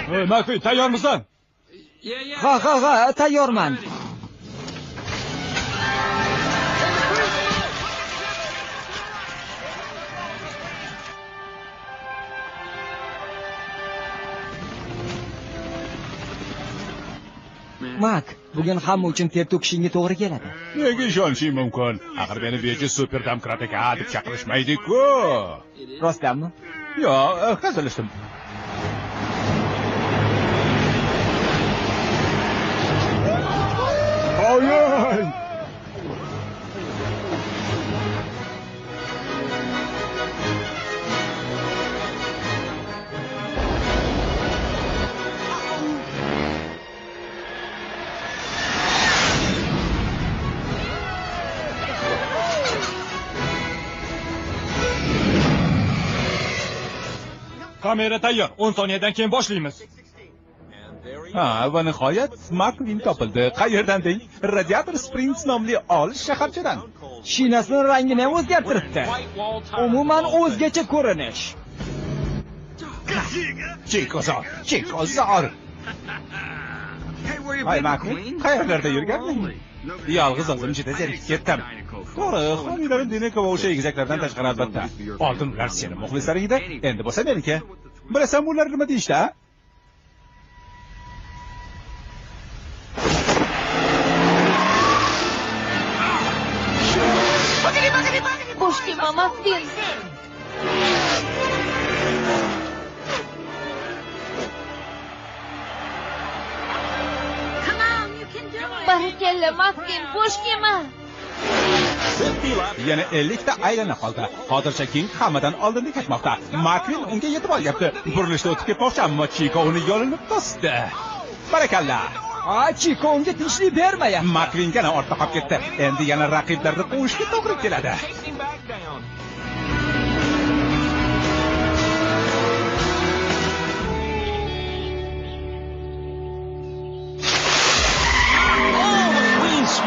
Makfi, tayyormisan? Ha, tayyorman. Mak, bugun hamma uchun ter to'kishingga to'g'ri keladi. Nega ishonishing mumkin? Axir meni veji super demokratika deb chaqirishmaydi-ku. Rostdanmi? Yo'q, hazillashdim. Oyay! Kamera tayyor. 10 soniyadan keyin boshlaymiz. Va nihoyat Makvin topildi. Qayerdan deng? Radiator Springs nomli olis shaharchadan. Shinasining rangini ham o'zgartiribdi. Umuman o'zgacha ko'rinish. Chekozor. Hay Makvin, qayerlarda yurganing? Yolg'iz o'zim juda zerikib ketdim. To'g'ri, homiylarim Denekova o'sha egizaklardan tashqari albatta. Oldin ular seni muxlislaring edi, endi bo'lsa meniki. Bilasan bular nima deyishdi? Boshqa Makvin. Barakalla Makvin, boshqa. Yana 50 ta aylana qoldi. Hozircha King hammadan oldinda ketmoqda. Makvin unga yetib olyapti. Burilishda o'tib ketmoqchi, ammo Chiko uni yo'lini to'sdi. Barakalla. Chiko unga tinchlik bermayapti. Makvin yana ortda qolib ketdi. Endi yana raqiblarni quvishga to'g'ri keladi.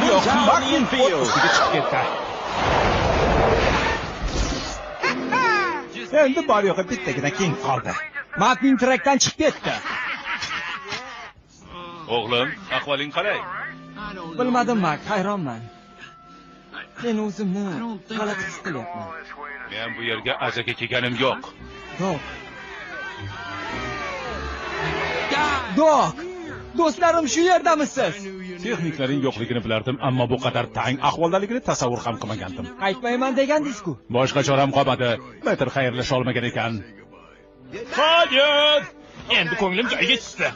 Yo'q, Makvin o'tga chiqib ketdi. Endi bor yo'q bittagina King qoldi. Makvin trakdan chiqib ketdi. O'g'lim, ahvoling qalay? Bilmadim, Mak, hayronman. Men o'zimni g'alati his qilyapman. Men bu yerga azaga kelganim yo'q. Dok, do'stlarim shu yerdamisiz? Texniklaring yo'qligini bilardim, ammo bu qadar tang ahvoldaligini tasavvur ham qilmagandim. Aytmayman degandingiz-ku. Boshqa choram qolmadi. Metr xayrlasha olmagan ekan. Hojat! Endi ko'nglim joyiga tushdi.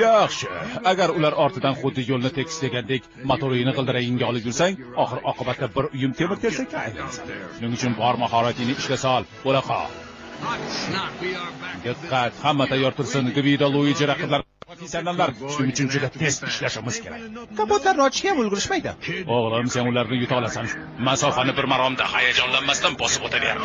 Yaxshi, agar ular ortidan xuddi yo'lni tekislagandek motorini g'ildiragingga olib yursang, oxir oqibatda bir uyum temir tersakka aylanasan. Shuning uchun bor mahoratingni ishga sol, bo'la qol. Diqqat, hamma tayyor tursin. Gvido, Luigi raqiblar professionallar. Shuning uchun juda tez ishlashimiz kerak. Kapotlarni ochishga ham ulgurishmaydi. O'g'lim, sen ularni yuta olasan. Masofani bir maromda hayajonlanmasdan bosib o'taver.